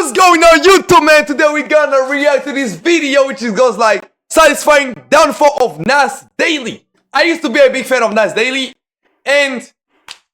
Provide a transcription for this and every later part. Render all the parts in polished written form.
What's going on YouTube, man? Today we're gonna react to this video which goes like satisfying downfall of Nas Daily. I used to be a big fan of Nas Daily, and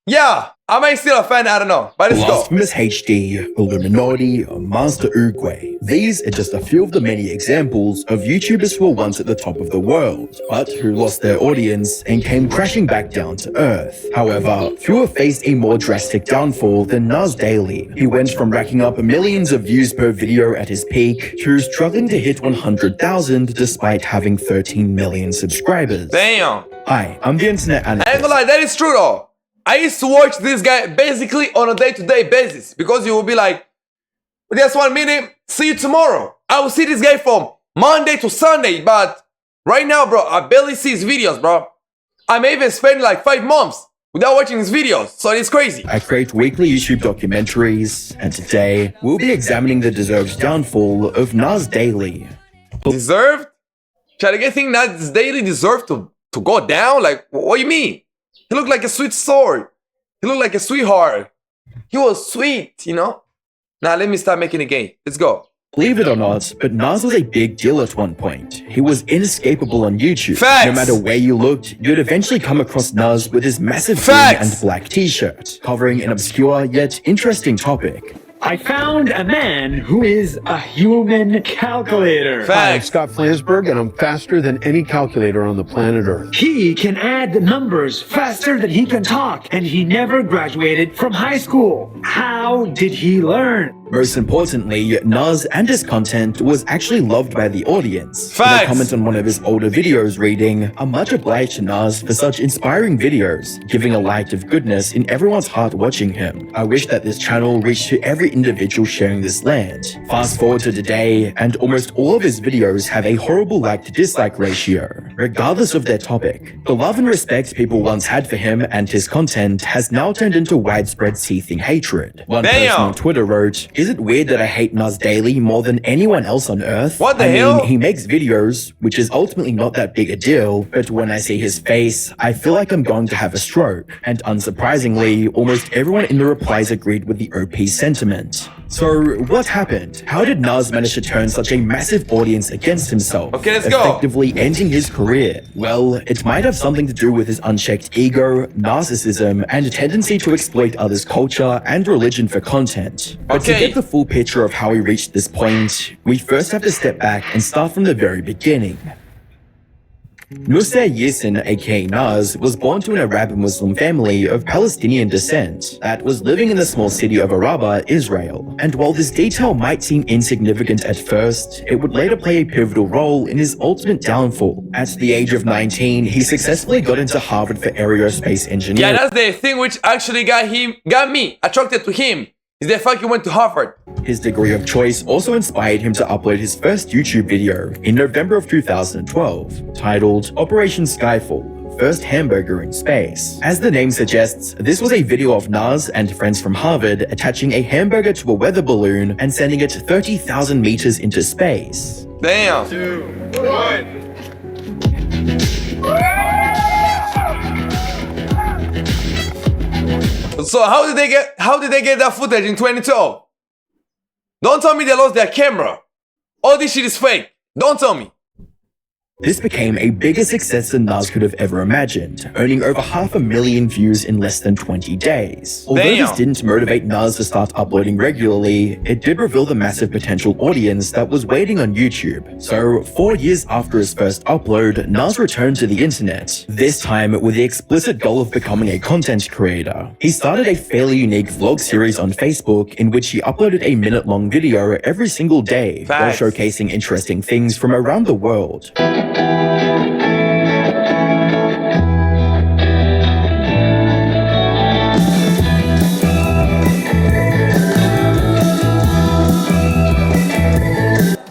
yeah, am I still a fan? I don't know, but let's go. Blasphemous HD, Illuminati, Master Uruguay. These are just a few of the many examples of YouTubers who were once at the top of the world, but who lost their audience and came crashing back down to earth. However, few have faced a more drastic downfall than Nas Daily. He went from racking up millions of views per video at his peak to struggling to hit 100,000 despite having 13 million subscribers. Damn. Hi, I'm the internet analyst. I ain't gonna lie, that is true though. I used to watch this guy basically on a day-to-day basis because you will be like, just 1 minute, see you tomorrow. I will see this guy from Monday to Sunday, but right now, bro, I barely see his videos, bro. I may even spend like 5 months without watching his videos, so it's crazy. I create weekly YouTube documentaries, and today we'll be examining the deserved downfall of Nas Daily. Deserved? Should I think Nas Daily deserved to go down? Like, what do you mean? He looked like a sweet sword. He looked like a sweetheart. He was sweet, you know? Now let me start making a game. Let's go. Believe it or not, but Nas was a big deal at one point. He was inescapable on YouTube. Facts. No matter where you looked, you'd eventually come across Nas with his massive green Facts. and black t-shirt, covering an obscure yet interesting topic. I found a man who is a human calculator. Hi, I'm Facts. Scott Flansburgh, and I'm faster than any calculator on the planet Earth. He can add the numbers faster than he can talk, and he never graduated from high school. How did he learn? Most importantly, Nas and his content was actually loved by the audience. Facts. In a comment on one of his older videos reading, "I'm much obliged to Nas for such inspiring videos, giving a light of goodness in everyone's heart watching him. I wish that this channel reached to every individual sharing this land." Fast forward to today, and almost all of his videos have a horrible like to dislike ratio. Regardless of their topic, the love and respect people once had for him and his content has now turned into widespread seething hatred. One Damn. person on Twitter wrote, "Is it weird that I hate Nas Daily more than anyone else on earth? What the I hell? mean, he makes videos, which is ultimately not that big a deal, but when I see his face, I feel like I'm going to have a stroke." And unsurprisingly, almost everyone in the replies agreed with the OP sentiment. So, what happened? How did Nas manage to turn such a massive audience against himself? Okay, let's go. Effectively ending his career? Well, it might have something to do with his unchecked ego, narcissism, and a tendency to exploit others' culture and religion for content. But to Okay. get the full picture of how he reached this point, we first have to step back and start from the very beginning. Nusayr Yassin, aka Nas, was born to an Arab Muslim family of Palestinian descent that was living in the small city of Araba, Israel. And while this detail might seem insignificant at first, it would later play a pivotal role in his ultimate downfall. At the age of 19, he successfully got into Harvard for aerospace engineering. Yeah, that's the thing which actually got me attracted to him. Is the fact he went to Harvard. His degree of choice also inspired him to upload his first YouTube video in November of 2012, titled Operation Skyfall, First Hamburger in Space. As the name suggests, this was a video of Nas and friends from Harvard attaching a hamburger to a weather balloon and sending it 30,000 meters into space. Damn. 2, 1. So how did they get that footage in 2012? Don't tell me they lost their camera. All this shit is fake. Don't tell me. This became a bigger success than Nas could have ever imagined, earning over 500,000 views in less than 20 days. Although Damn. this didn't motivate Nas to start uploading regularly, it did reveal the massive potential audience that was waiting on YouTube. So, 4 years after his first upload, Nas returned to the internet, this time with the explicit goal of becoming a content creator. He started a fairly unique vlog series on Facebook in which he uploaded a minute-long video every single day, Facts. while showcasing interesting things from around the world.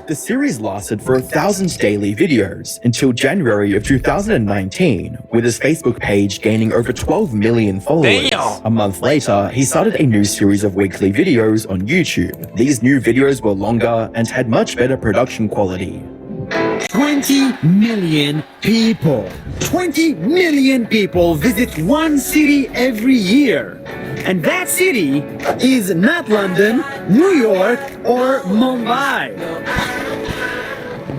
The series lasted for 1,000 daily videos until January of 2019, with his Facebook page gaining over 12 million followers. Damn. A month later, he started a new series of weekly videos on YouTube. These new videos were longer and had much better production quality. 20 million people. 20 million people visit one city every year. And that city is not London, New York, or Mumbai.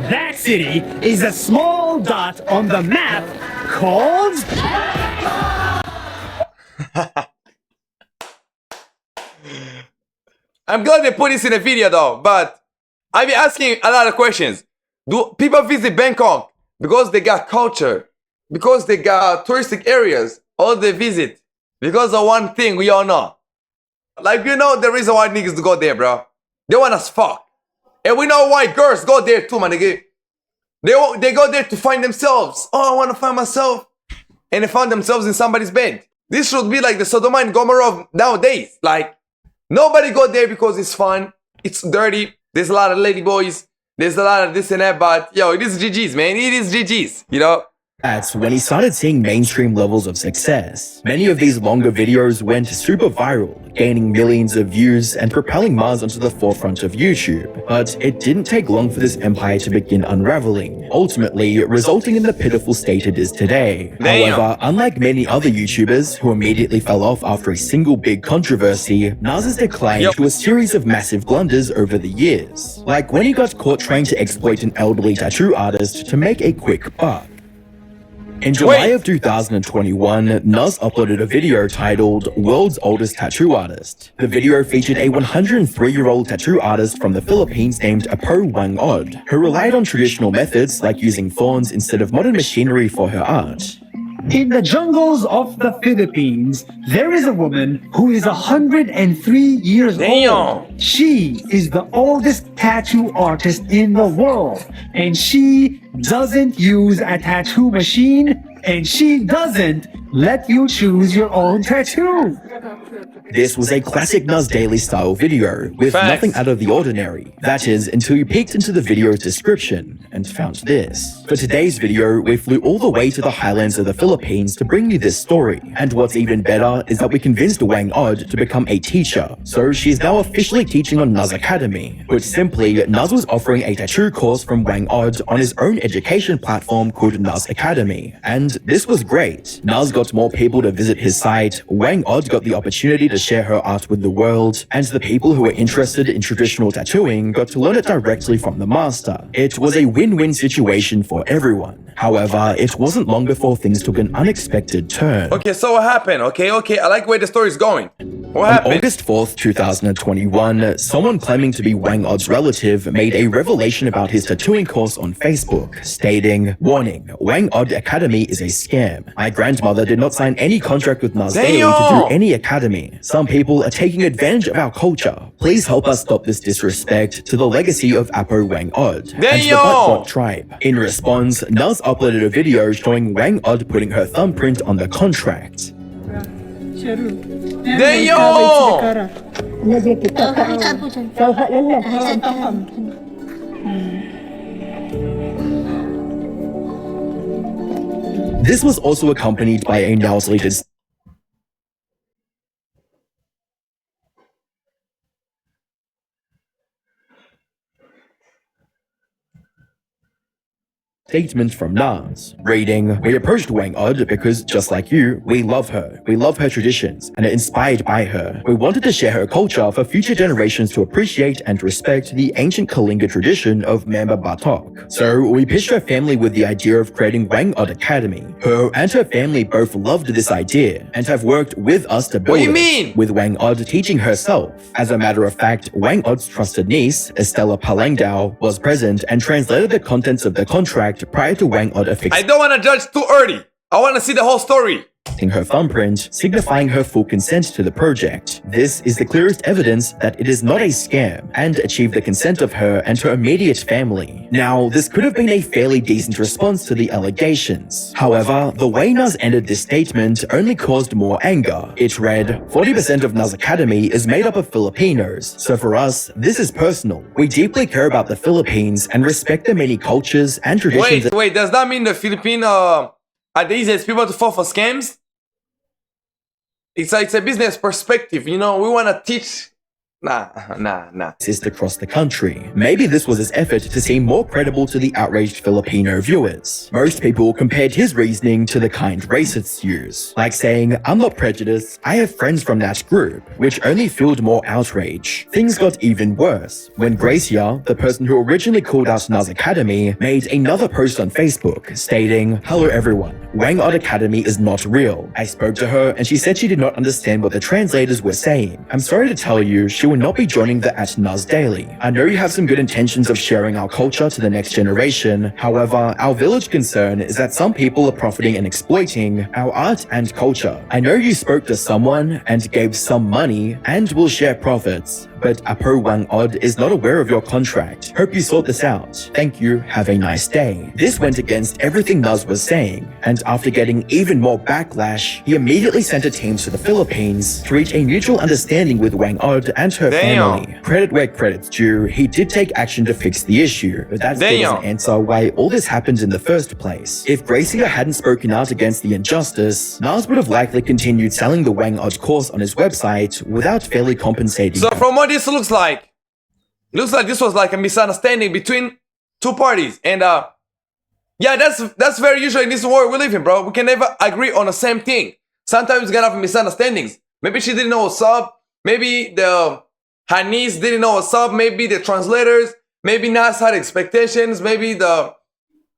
That city is a small dot on the map called... I'm glad they put this in a video though, but I've been asking a lot of questions. Do people visit Bangkok because they got culture? Because they got touristic areas? Or they visit because of one thing we all know? Like, you know the reason why niggas go there, bro. They want us fuck. And we know why girls go there too, my nigga. They go there to find themselves. Oh, I want to find myself. And they found themselves in somebody's bed. This should be like the Sodom and Gomorrah of nowadays. Like, nobody go there because it's fun. It's dirty. There's a lot of lady boys. There's a lot of this and that. But, yo, it is GG's, man. It is GG's, you know? That's when he started seeing mainstream levels of success. Many of these longer videos went super viral, gaining millions of views and propelling Mars onto the forefront of YouTube. But it didn't take long for this empire to begin unraveling, ultimately resulting in the pitiful state it is today. Damn. However, unlike many other YouTubers who immediately fell off after a single big controversy, Nas's declined to a series of massive blunders over the years. Like when he got caught trying to exploit an elderly tattoo artist to make a quick buck. In July of 2021, Nas uploaded a video titled World's Oldest Tattoo Artist. The video featured a 103-year-old tattoo artist from the Philippines named Whang-Od, who relied on traditional methods like using thorns instead of modern machinery for her art. In the jungles of the Philippines, there is a woman who is 103 years old. She is the oldest tattoo artist in the world, and she doesn't use a tattoo machine, and she doesn't let you choose your own tattoo. This was a classic Nas Daily style video with nothing out of the ordinary. That is, until you peeked into the video's description and found this. For today's video, we flew all the way to the highlands of the Philippines to bring you this story. And what's even better is that we convinced Whang-Od to become a teacher. So she's now officially teaching on Nas Academy. Which simply, Nas was offering a tattoo course from Whang-Od on his own education platform called Nas Academy. And this was great. Nas got more people to visit his site, Whang-Od got the opportunity to share her art with the world, and the people who were interested in traditional tattooing got to learn it directly from the master. It was a win-win situation for everyone. However, it wasn't long before things took an unexpected turn. Okay, so what happened? Okay, I like where the story is going. What happened? On August 4th, 2021, someone claiming to be Whang-Od's relative made a revelation about his tattooing course on Facebook, stating, "Warning, Whang-Od Academy is a scam. My grandmother did not sign any contract with Nas Daily to do any academy. Some people are taking advantage of our culture. Please help us stop this disrespect to the legacy of Apo Whang-Od and the Butt tribe." In response, Nas uploaded a video showing Whang-Od putting her thumbprint on the contract. This was also accompanied by a now deleted statement from Nas, reading, "We approached Whang-Od because, just like you, we love her. We love her traditions and are inspired by her. We wanted to share her culture for future generations to appreciate and respect the ancient Kalinga tradition of Mamba Batok. So we pitched her family with the idea of creating Whang-Od Academy. Her and her family both loved this idea and have worked with us to build it, with Whang-Od teaching herself. As a matter of fact, Whang-Od's trusted niece, Estella Palangdao, was present and translated the contents of the contract prior to Whang-Od affixing I don't want to judge too early. I want to see the whole story. Her thumbprint, signifying her full consent to the project. This is the clearest evidence that it is not a scam and achieved the consent of her and her immediate family. Now, this could have been a fairly decent response to the allegations. However, the way Nas ended this statement only caused more anger. It read, "40% of Nas Academy is made up of Filipinos, so for us, this is personal. We deeply care about the Philippines and respect the many cultures and traditions." Wait, does that mean the Filipino are the easiest people to fall for scams? It's a business perspective, you know. We want to teach Nah. across the country. Maybe this was his effort to seem more credible to the outraged Filipino viewers. Most people compared his reasoning to the kind racists use, like saying, "I'm not prejudiced, I have friends from that group," which only fueled more outrage. Things got even worse when Gracia, the person who originally called out Nas Academy, made another post on Facebook stating, "Hello everyone, Whang-Od Academy is not real. I spoke to her and she said she did not understand what the translators were saying. I'm sorry to tell you, she will not be joining the @Nas Daily. I know you have some good intentions of sharing our culture to the next generation. However, our village concern is that some people are profiting and exploiting our art and culture. I know you spoke to someone and gave some money and will share profits, but Apo Whang-Od is not aware of your contract. Hope you sort this out. Thank you. Have a nice day." This went against everything Nas was saying, and after getting even more backlash, he immediately sent a team to the Philippines to reach a mutual understanding with Whang-Od and her family. Credit where credit's due, he did take action to fix the issue, but that still doesn't answer why all this happened in the first place. If Gracia hadn't spoken out against the injustice, Nas would have likely continued selling the Whang-Od course on his website without fairly compensating. So from what this looks like, it looks like this was like a misunderstanding between two parties, and yeah, that's very usual in this world we live in, bro. We can never agree on the same thing. Sometimes we gonna have misunderstandings. Maybe she didn't know what's up. Maybe her niece didn't know what's up. Maybe the translators. Maybe Nas had expectations. Maybe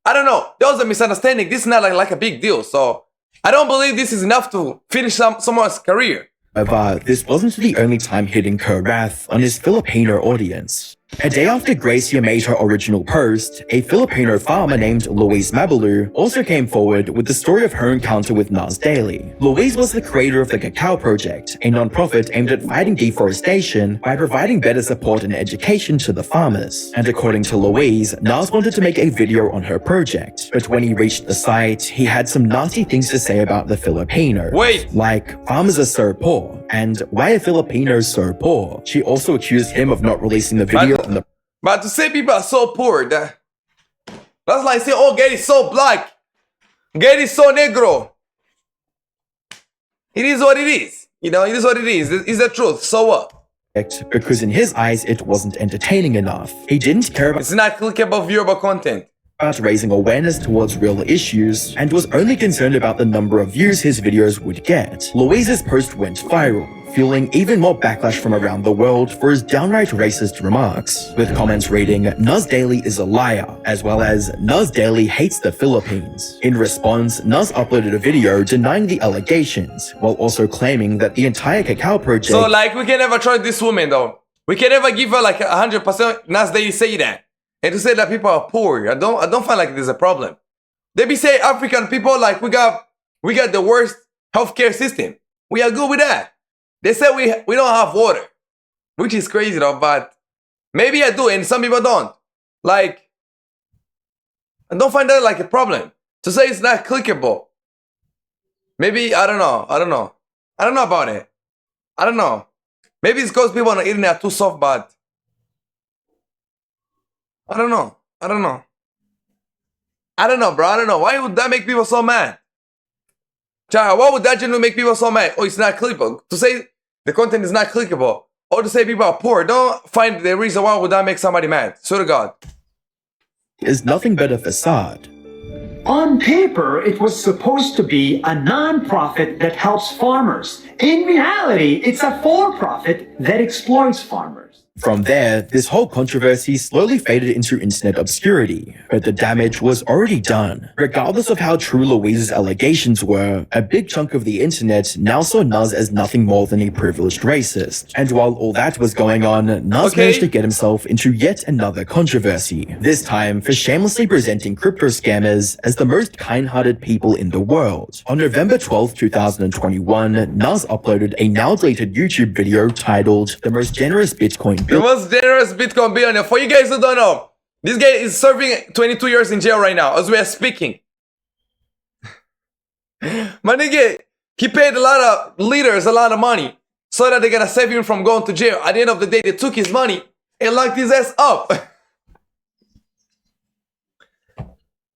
I don't know. There was a misunderstanding. This is not like a big deal. So I don't believe this is enough to finish someone's career. However, this wasn't the only time he'd incur wrath on his Filipino audience. A day after Gracia made her original post, a Filipino farmer named Louise Mabalu also came forward with the story of her encounter with Nas Daily. Louise was the creator of the Cacao Project, a non-profit aimed at fighting deforestation by providing better support and education to the farmers. And according to Louise, Nas wanted to make a video on her project, but when he reached the site, he had some nasty things to say about the Filipinos. Wait! Like, farmers are so poor, and why are Filipinos so poor? She also accused him of not releasing the video. But to say people are so poor, that's like saying, oh, Gael is so black. Gael is so negro. It is what it is. You know, it is what it is. It's the truth. So what? Because in his eyes, it wasn't entertaining enough. He didn't care about It's not clickable, viewable content. raising awareness towards real issues, and was only concerned about the number of views his videos would get. Louise's post went viral, fueling even more backlash from around the world for his downright racist remarks, with comments reading, "Nas Daily is a liar," as well as, "Nas Daily hates the Philippines." In response, Nas uploaded a video denying the allegations, while also claiming that the entire Cacao Project— So like, we can never trust this woman though. We can never give her like 100% Nas Daily say that. And to say that people are poor, I don't find like there's a problem. They be say African people like we got the worst healthcare system. We are good with that. They say we don't have water, which is crazy though, but maybe I do and some people don't. Like, I don't find that like a problem. To say it's not clickable. Maybe, I don't know. I don't know about it. I don't know. Maybe it's because people on the internet are too soft, but I don't know, bro. I don't know. Why would that make people so mad? Chara, why would that generally make people so mad? Oh, it's not clickable. To say the content is not clickable, or to say people are poor, don't find the reason why would that make somebody mad. Swear to God. is nothing but a facade. On paper, it was supposed to be a non-profit that helps farmers. In reality, it's a for-profit that exploits farmers. From there, this whole controversy slowly faded into internet obscurity, but the damage was already done. Regardless of how true Louise's allegations were, a big chunk of the internet now saw Nas as nothing more than a privileged racist. And while all that was going on, Nas managed to get himself into yet another controversy, this time for shamelessly presenting crypto scammers as the most kind-hearted people in the world. On November 12, 2021, Nas uploaded a now-deleted YouTube video titled "The Most Generous Bitcoin The most generous Bitcoin billionaire. For you guys who don't know, this guy is serving 22 years in jail right now as we are speaking. My nigga, he paid a lot of leaders a lot of money so that they gotta save him from going to jail. At the end of the day, they took his money and locked his ass up.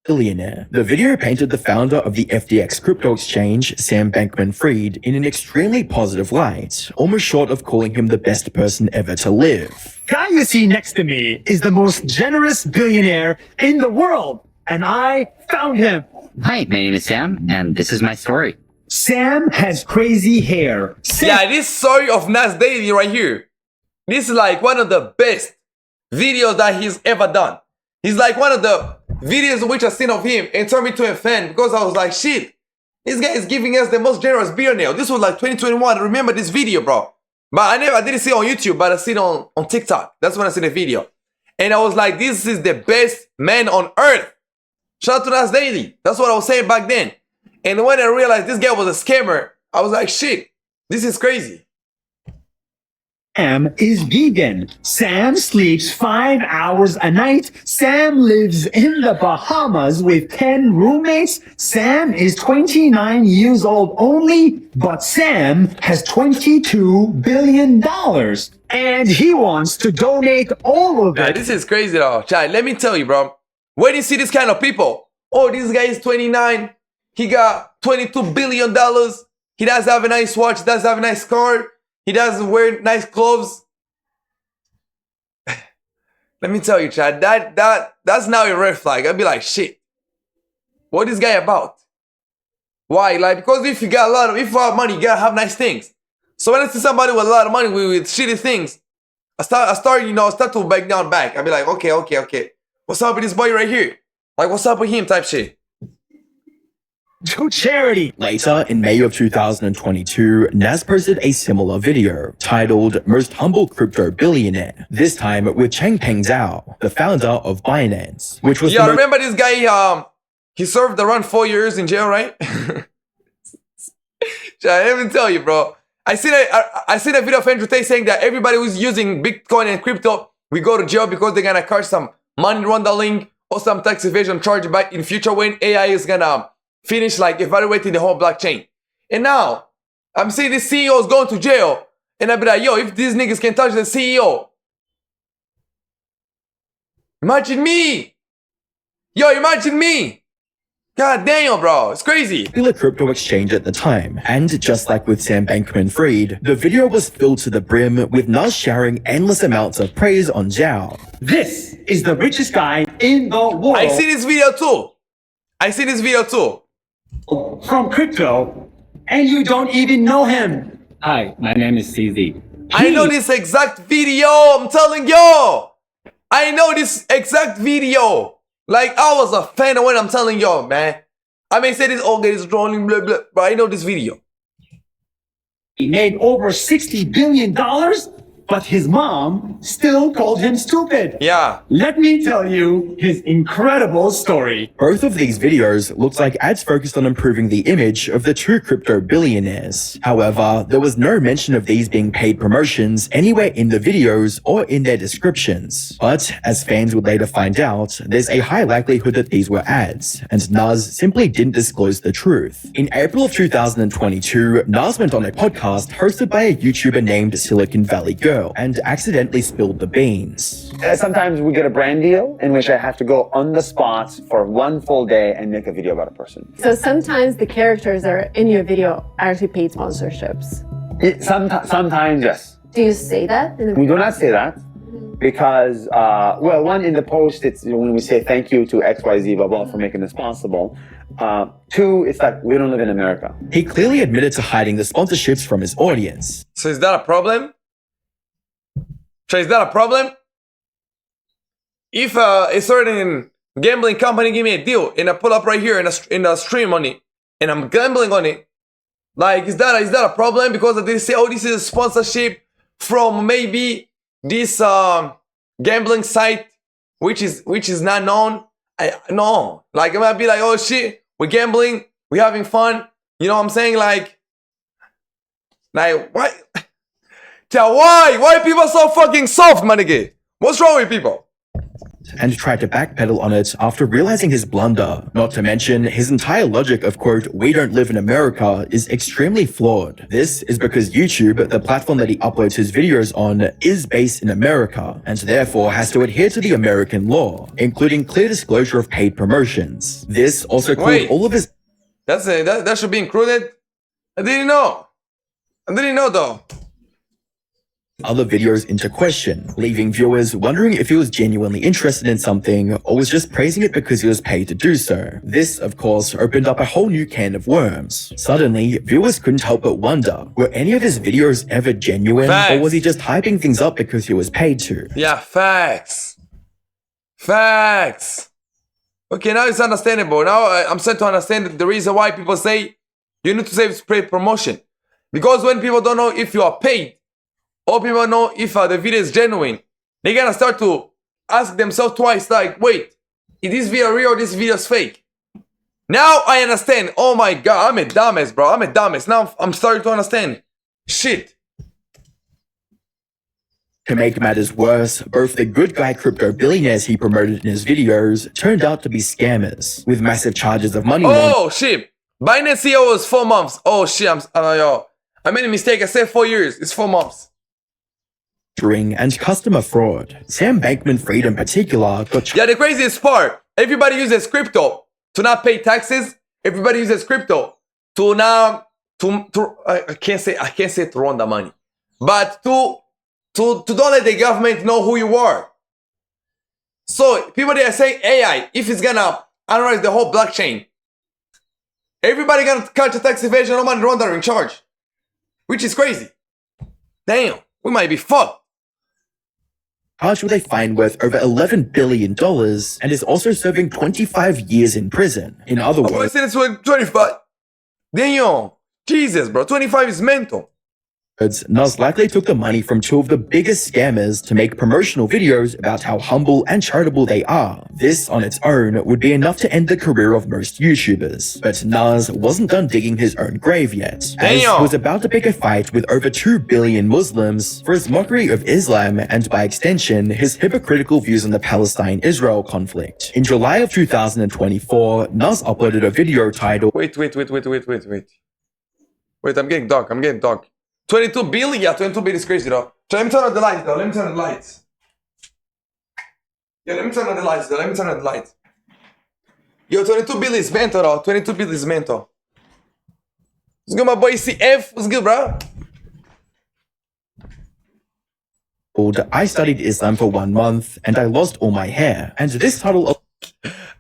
billionaire. The video painted the founder of the FTX crypto exchange, Sam Bankman-Fried, in an extremely positive light, almost short of calling him the best person ever to live. Guy you see next to me is the most generous billionaire in the world, and I found him. Hi, my name is Sam, and this is my story. Sam has crazy hair. Yeah, this story of Nas Daily right here. This is like one of the best videos that he's ever done. He's like one of the videos which I've seen of him and turned me to a fan because I was like, shit, this guy is giving us the most generous billionaire. This was like 2021. I remember this video, bro. But I didn't see it on YouTube, but I seen it on TikTok. That's when I seen the video. And I was like, this is the best man on earth. Shout out to Nas Daily. That's what I was saying back then. And when I realized this guy was a scammer, I was like, shit, this is crazy. Sam is vegan. Sam sleeps 5 hours a night. Sam lives in the Bahamas with 10 roommates. Sam is 29 years old only, but Sam has $22 billion. And he wants to donate all of Yeah, it. this is crazy though. Chad, let me tell you, bro. When you see this kind of people, oh, this guy is 29. He got $22 billion. He does have a nice watch, does have a nice car. He doesn't wear nice clothes. Let me tell you, Chad, that's now a red flag. I'd be like, shit, what is this guy about? Why? Like, because if you have money, you gotta have nice things. So when I see somebody with a lot of money with shitty things, I start to back down back. I'd be like, okay. What's up with this boy right here? Like, what's up with him type shit? To charity. Later, in May of 2022, Nas posted a similar video titled Most Humble Crypto Billionaire, this time with Changpeng Zhao, the founder of Binance, which was Yeah, remember this guy, he served around 4 years in jail, right? I didn't even tell you, bro. I seen a video of Andrew Tate saying that everybody who's using Bitcoin and crypto, we go to jail because they're gonna catch some money laundering or some tax evasion charge back in future when AI is gonna finish like evaluating the whole blockchain. And now I'm seeing this CEO is going to jail, and I'll be like, yo, if these niggas can touch the CEO, imagine me. Yo, imagine me. God damn, bro, it's crazy. popular crypto exchange at the time, and just like with Sam Bankman-Fried, the video was filled to the brim with Nas showering endless amounts of praise on Zhao. This is the richest guy in the world. I see this video too. From crypto, and you don't even know him. Hi, my name is CZ. I know this exact video. I'm telling y'all. I know this exact video. Like, I was a fan of when I'm telling y'all, man. I may say this, okay, it's trolling, blah, blah, but I know this video. He made over $60 billion, but his mom still called him stupid. Yeah. Let me tell you his incredible story. Both of these videos looked like ads focused on improving the image of the two crypto billionaires. However, there was no mention of these being paid promotions anywhere in the videos or in their descriptions. But, as fans would later find out, there's a high likelihood that these were ads, and Nas simply didn't disclose the truth. In April of 2022, Nas went on a podcast hosted by a YouTuber named Silicon Valley Girl and accidentally spilled the beans. Sometimes we get a brand deal in which I have to go on the spot for one full day and make a video about a person. So sometimes the characters that are in your video are actually paid sponsorships. Sometimes, yes. Do you say that? We do not say that because, well, one, in the post, it's when we say thank you to XYZ, blah, blah, for making this possible. Two, it's that we don't live in America. He clearly admitted to hiding the sponsorships from his audience. So is that a problem? Is that a problem? If a certain gambling company give me a deal and I pull up right here in a stream on it and I'm gambling on it, like is that a problem because they say, oh, this is a sponsorship from maybe this gambling site which is not known? No, like I might be like, oh shit, we're gambling, we're having fun. You know what I'm saying? Like why? Why people so fucking soft, my nigga? What's wrong with people? and tried to backpedal on it after realizing his blunder. Not to mention, his entire logic of quote, "we don't live in America" is extremely flawed. This is because YouTube, the platform that he uploads his videos on, is based in America, and therefore has to adhere to the American law, including clear disclosure of paid promotions. This also called Wait. all of his That should be included? I didn't know. I didn't know though. other videos into question, leaving viewers wondering if he was genuinely interested in something or was just praising it because he was paid to do so. This, of course, opened up a whole new can of worms. Suddenly, viewers couldn't help but wonder, were any of his videos ever genuine, Facts. or was he just hyping things up because he was paid to? Yeah, facts. Facts. Okay, now it's understandable. Now I'm starting to understand the reason why people say you need to save paid promotion. Because when people don't know if you are paid, or people know if the video is genuine, they're gonna start to ask themselves twice, like, wait, is this video real or this video is fake? Now I understand. Oh my god, I'm a dumbass, bro. I'm a dumbass. Now I'm starting to understand. Shit. To make matters worse, both the good guy crypto billionaires he promoted in his videos turned out to be scammers, with massive charges of money laundering. Oh shit. Binance CEO was 4 months. Oh shit, I made a mistake. I said 4 years. It's 4 months. And customer fraud. Sam Bankman-Fried in particular got Yeah, the craziest part, everybody uses crypto to not pay taxes. Everybody uses crypto to now I can't say to run the money, but to don't let the government know who you are. So people they are saying AI, if it's gonna analyze the whole blockchain, everybody gonna catch a tax evasion or money laundering charge, which is crazy. Damn, we might be fucked. charged with a fine worth over $11 billion and is also serving 25 years in prison. In other I words, said it's 25. Damn, Jesus, bro, 25 is mental. Nas likely took the money from two of the biggest scammers to make promotional videos about how humble and charitable they are. This on its own would be enough to end the career of most YouTubers. But Nas wasn't done digging his own grave yet, as he was about to pick a fight with over 2 billion Muslims for his mockery of Islam and by extension, his hypocritical views on the Palestine-Israel conflict. In July of 2024, Nas uploaded a video titled Wait, I'm getting dark. 22 billion? Yeah, 22 billion is crazy though. So let me turn on the lights though. Yeah, let me turn on the lights. Yo, 22 billion is mental though. 22 billion is mental. What's good, my boy CF? What's good, bro? I Studied Islam for 1 month and I lost all my hair. And this title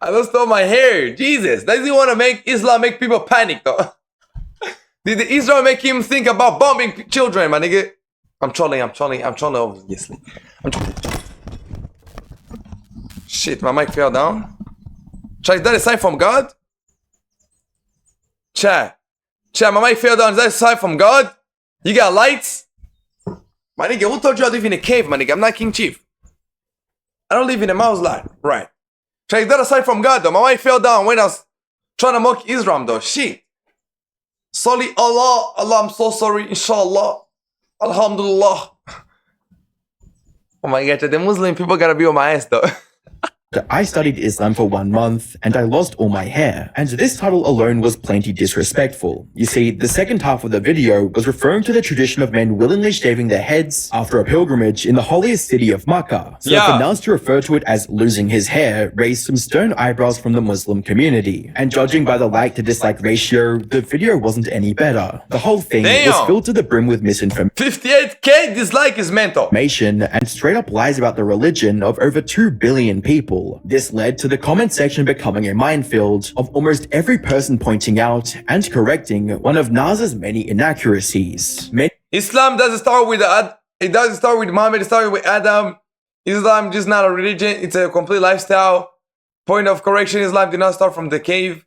I lost all my hair. Jesus. Does he want to make Islam make people panic though? Did Israel make him think about bombing children, my nigga? I'm trolling, obviously. Shit, my mic fell down. Chat, is that a sign from God? Chat, my mic fell down. Is that a sign from God? You got lights? My nigga, who told you I live in a cave, my nigga? I'm not King Chief. I don't live in a mouse lot. Right. Chat, is that a sign from God, though? My mic fell down when I was trying to mock Islam, though. Shit. Sorry, Allah, I'm so sorry, inshallah. Alhamdulillah. Oh my god, the Muslim people gotta be on my ass though. I Studied Islam for 1 month and I lost all my hair. And this title alone was plenty disrespectful. You see, the second half of the video was referring to the tradition of men willingly shaving their heads after a pilgrimage in the holiest city of Makkah. So for Nas to refer to it as losing his hair raised some stern eyebrows from the Muslim community. And judging by the like to dislike ratio, the video wasn't any better. The whole thing was filled to the brim with misinformation 58k dislike is mental. And straight up lies about the religion of over 2 billion people. This led to the comment section becoming a minefield of almost every person pointing out and correcting one of Nas's many inaccuracies. Islam doesn't start with it doesn't start with Muhammad, it started with Adam. Islam just not a religion, it's a complete lifestyle. Point of correction, Islam did not start from the cave.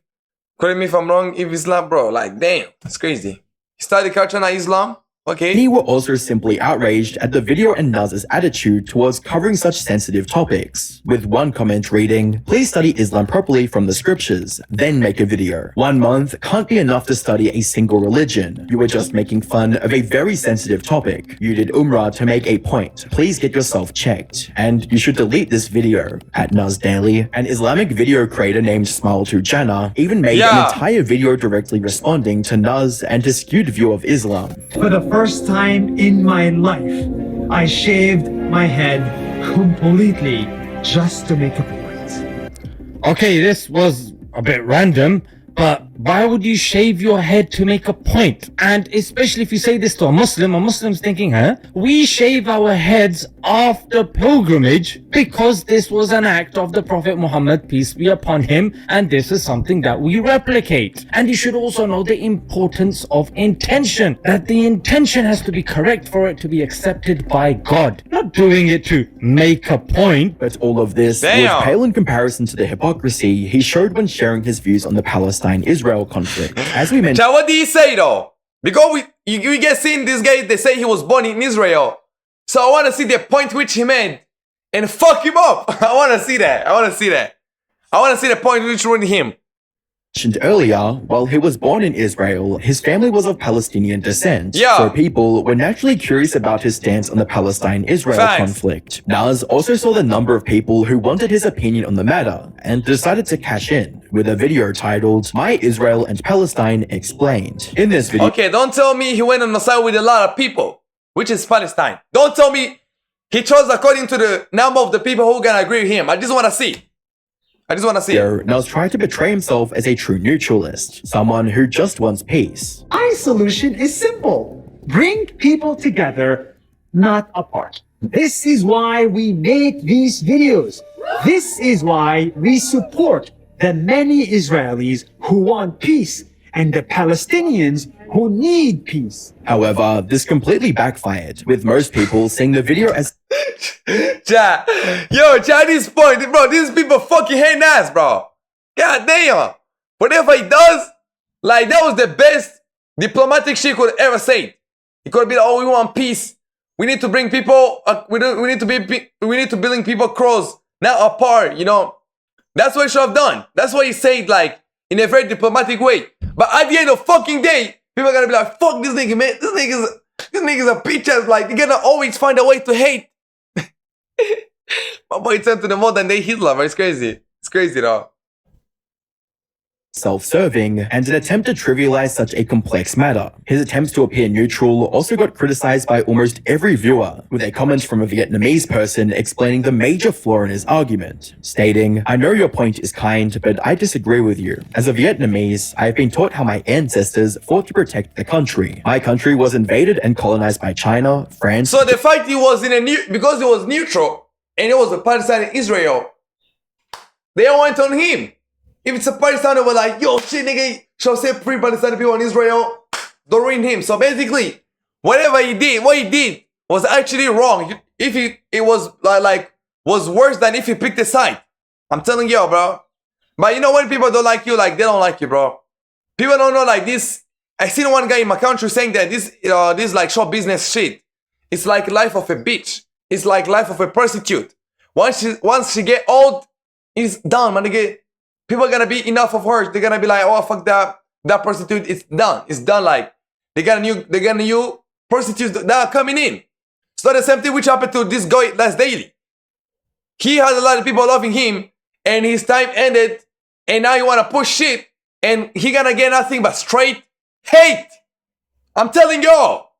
Correct me if I'm wrong, if Islam, bro, like damn, it's crazy. He started culture, not Islam. Okay. Many were also simply outraged at the video and Naz's attitude towards covering such sensitive topics, with one comment reading, "Please study Islam properly from the scriptures, then make a video. 1 month can't be enough to study a single religion. You were just making fun of a very sensitive topic. You did Umrah to make a point. Please get yourself checked. And you should delete this video." At Naz Daily, an Islamic video creator named Smile to Jannah even made an entire video directly responding to Naz and his skewed view of Islam. For the first time in my life, I shaved my head completely just to make a point. Okay, this was a bit random, but why would you shave your head to make a point? And especially if you say this to a Muslim's thinking, we shave our heads after pilgrimage because this was an act of the Prophet Muhammad, peace be upon him, and this is something that we replicate. And you should also know the importance of intention, that the intention has to be correct for it to be accepted by God, not doing it to make a point. But all of this was pale in comparison to the hypocrisy he showed when sharing his views on the Palestine-Israel conflict. As we mentioned, Now, what did he say though? Because you get seen this guy, they say he was born in Israel. So I want to see the point which he made and fuck him up. I want to see that. I want to see that. I want to see the point which ruined him. Earlier, while he was born in Israel, his family was of Palestinian descent. Yeah. So people were naturally curious about his stance on the Palestine-Israel Facts. conflict. Naz also saw the number of people who wanted his opinion on the matter and decided to cash in with a video titled "My Israel and Palestine Explained." In this video, Okay, don't tell me he went on the side with a lot of people, which is Palestine. Don't tell me he chose according to the number of the people who can agree with him. I just want to see. I just want to see it. Naz tried to portray himself as a true neutralist, someone who just wants peace. My solution is simple. Bring people together, not apart. This is why we make these videos. This is why we support the many Israelis who want peace and the Palestinians who need peace. However, this completely backfired, with most people seeing the video as Chinese point, bro. These people fucking hate Nas, bro. God damn. Whatever he does, like that was the best diplomatic shit could ever say. He could be like, "Oh, we want peace. We need to bring people. We need to bring people close, not apart." You know, that's what he should have done. That's what he said, like in a very diplomatic way. But at the end of fucking day, people are gonna be like, "Fuck this nigga, man. This nigga's a bitch ass." Like you're gonna always find a way to hate. My boy turned to the modern day Hitler, but it's crazy. It's crazy though. Self-serving and an attempt to trivialize such a complex matter. His attempts to appear neutral also got criticized by almost every viewer, with a comment from a Vietnamese person explaining the major flaw in his argument, stating, "I know your point is kind, but I disagree with you. As a Vietnamese, I've been taught how my ancestors fought to protect the country. My country was invaded and colonized by China, France." So the fact he was because he was neutral and it was a Palestine and Israel, they all went on him. If it's a Palestine, they were like, "Yo, shit, nigga, shall say free Palestinian people in Israel, don't ruin him." So basically, whatever he did, what he did was actually wrong. If it was was worse than if he picked a side. I'm telling you, bro. But you know when people don't like you, like they don't like you, bro. People don't know like this. I seen one guy in my country saying that this like show business shit. It's like life of a bitch. It's like life of a prostitute. Once she get old, it's done, man. People are gonna be enough of her. They're gonna be like, "Oh fuck that prostitute." It's done. It's done. Like they got new prostitutes that are coming in. So the same thing which happened to this guy last daily. He had a lot of people loving him, and his time ended, and now you wanna push shit, and he gonna get nothing but straight hate. I'm telling y'all,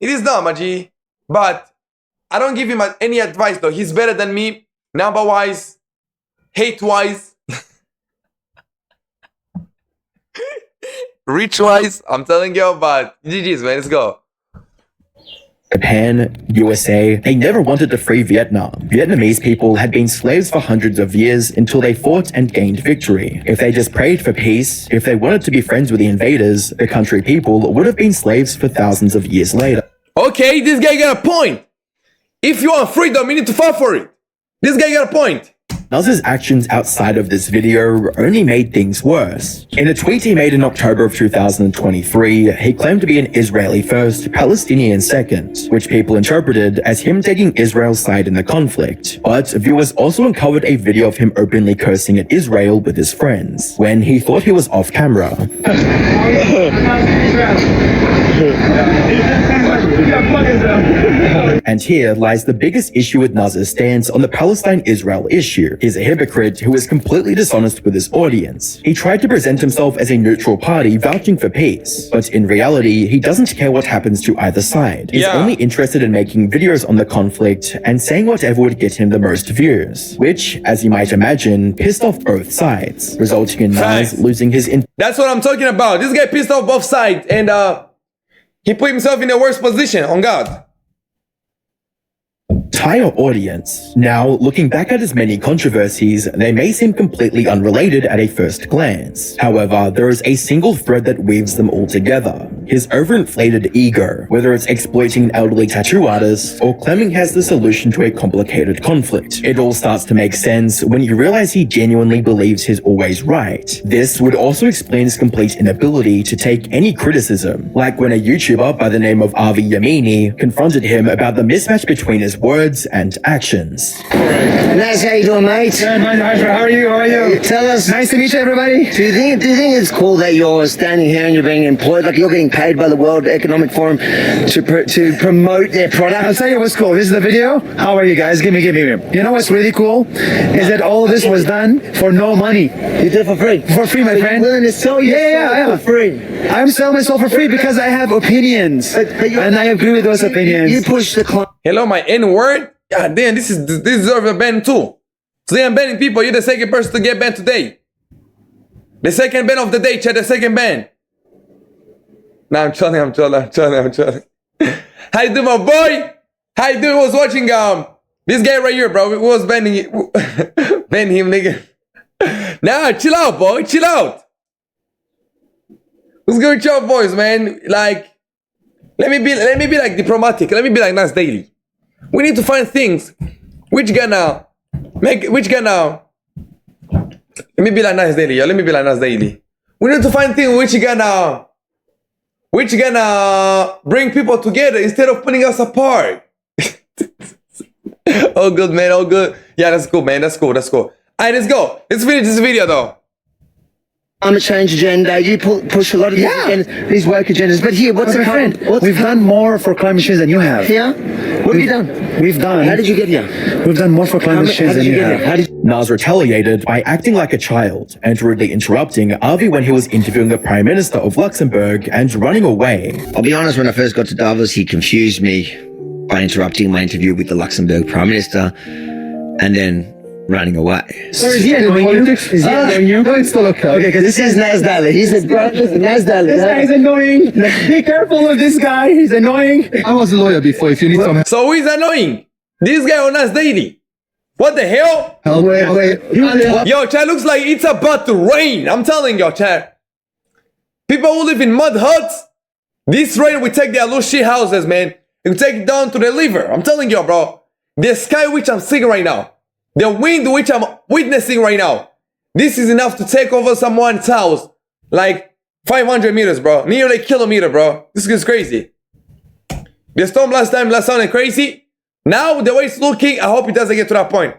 it is done, my G. But I don't give him any advice though. He's better than me, number wise, hate wise. Reach wise, I'm telling you, but GG's, man, let's go. Japan, USA, they never wanted to free Vietnam. Vietnamese people had been slaves for hundreds of years until they fought and gained victory. If they just prayed for peace, if they wanted to be friends with the invaders, the country people would have been slaves for thousands of years later. Okay, this guy got a point. If you want freedom, you need to fight for it. This guy got a point. Naz's actions outside of this video only made things worse. In a tweet he made in October of 2023, he claimed to be an Israeli first, Palestinian second, which people interpreted as him taking Israel's side in the conflict. But viewers also uncovered a video of him openly cursing at Israel with his friends, when he thought he was off camera. And here lies the biggest issue with Naz's stance on the Palestine-Israel issue. He's a hypocrite who is completely dishonest with his audience. He tried to present himself as a neutral party vouching for peace, but in reality, he doesn't care what happens to either side. He's only interested in making videos on the conflict and saying whatever would get him the most views, which, as you might imagine, pissed off both sides, resulting in Naz losing his That's what I'm talking about. This guy pissed off both sides, and he put himself in the worst position, on God. entire audience. Now, looking back at his many controversies, they may seem completely unrelated at a first glance. However, there is a single thread that weaves them all together. His overinflated ego, whether it's exploiting an elderly tattoo artist or claiming he has the solution to a complicated conflict. It all starts to make sense when you realize he genuinely believes he's always right. This would also explain his complete inability to take any criticism, like when a YouTuber by the name of Avi Yamini confronted him about the mismatch between his words and actions. Nice, how you doing, mate? Good, man. How are you? How are you? Tell us. Nice to meet you, everybody. Do you think it's cool that you're standing here and you're being employed, like you're getting paid by the World Economic Forum to promote their product? I'll tell you what's cool. This is the video. How are you guys? Give me. You know what's really cool is that all of this was done for no money. You did it for free. For free, my friend. You're willing to sell yourself for free. I'm selling myself for free because I have opinions, and I agree with those opinions. You push the client. Hello, my N-word? God damn, this deserves a ban too. Today I'm banning people. You're the second person to get banned today. The second ban of the day, Chad. The second ban. Nah, I'm chilling. How you doing, my boy? How you doing? Was watching this guy right here, bro. We was banning it. Ban him, nigga. Nah, chill out, boy. Chill out. What's good with your boys, man? Like, let me be like diplomatic. Let me be like Nas Daily. We need to find things which gonna let me be like Nas Daily, yo. Let me be like Nas Daily. We need to find things which gonna bring people together instead of putting us apart. Oh good, man, oh good. Yeah, that's cool, man. That's cool. Alright, let's go. Let's finish this video though. Climate change agenda. You push a lot of these agendas, these work agendas. But here, what's the friend? We've done more for climate change than you have. Yeah? What have you done? We've done. How did you get here? We've done more for climate change than you have. Nas retaliated by acting like a child and rudely interrupting Avi when he was interviewing the Prime Minister of Luxembourg and running away. I'll be honest, when I first got to Davos, he confused me by interrupting my interview with the Luxembourg Prime Minister and then running away. So is he annoying you? No, it's still okay. Okay, because this is Nas Daily. He said, Nas Daily. This guy is annoying. Be careful of this guy. He's annoying. I was a lawyer before. If you need some help. So who is annoying? This guy on Nas Daily. What the hell? Wait. Yo, chat, looks like it's about to rain. I'm telling you, chat. People who live in mud huts, this rain will take their little shit houses, man. It will take it down to the liver. I'm telling you, bro. The sky which I'm seeing right now, the wind which I'm witnessing right now, this is enough to take over someone's house. Like 500 meters, bro. Nearly a kilometer, bro. This is crazy. The storm last sounded crazy. Now, the way it's looking, I hope it doesn't get to that point.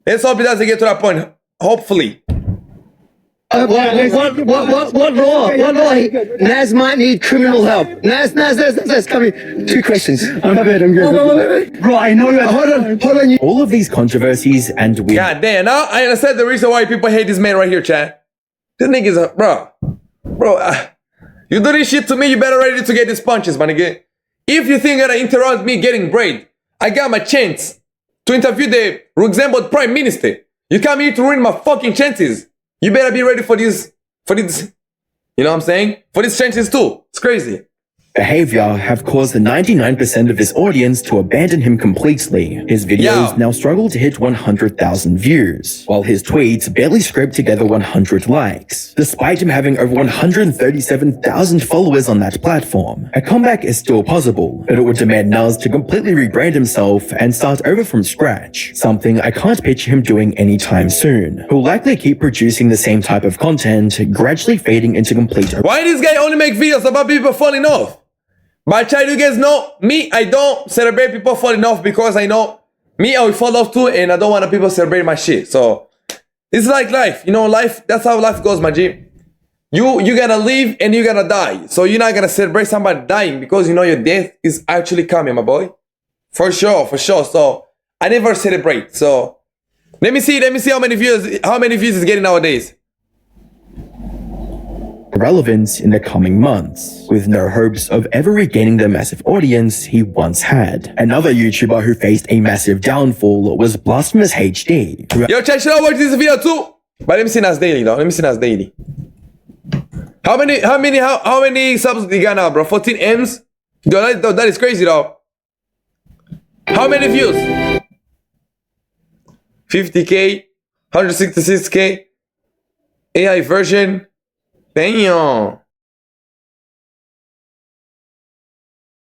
Let's hope it doesn't get to that point. Hopefully. What law? Nas might need criminal help. Nas, come here. 2 questions. I'm good. Bro, I know that. Hold on. All of these controversies and weird God damn, now I understand the reason why people hate this man right here, chat. This nigga's a, bro, you do this shit to me, you better ready to get these punches, my nigga. If you think you're gonna interrupt me getting braid, I got my chance to interview the Luxembourg Prime Minister. You come here to ruin my fucking chances. You better be ready for this, you know what I'm saying? For these chances too. It's crazy. behavior have caused the 99% of his audience to abandon him completely. His videos Yeah. now struggle to hit 100,000 views, while his tweets barely scrape together 100 likes. Despite him having over 137,000 followers on that platform, a comeback is still possible, but it would demand Nas to completely rebrand himself and start over from scratch, something I can't picture him doing anytime soon. He'll likely keep producing the same type of content, gradually fading into complete. Why this guy only make videos about people falling off? But child, you guys know me, I don't celebrate people falling off because I know me, I will fall off too, and I don't want people celebrate my shit. So it's like life, you know, life, that's how life goes, my G. You gotta live and you gotta die. So you're not gonna celebrate somebody dying because you know your death is actually coming, my boy. For sure, for sure. So I never celebrate. So let me see how many views is getting nowadays. Relevance in the coming months, with no hopes of ever regaining the massive audience he once had. Another YouTuber who faced a massive downfall was Blasphemous HD. Yo, chat, should I watch this video too? But let me see Nas daily, though. Let me see Nas daily. How many subs you got now, bro? 14 M's? Yo, that is crazy, though. How many views? 50K, 166K, AI version. Damn.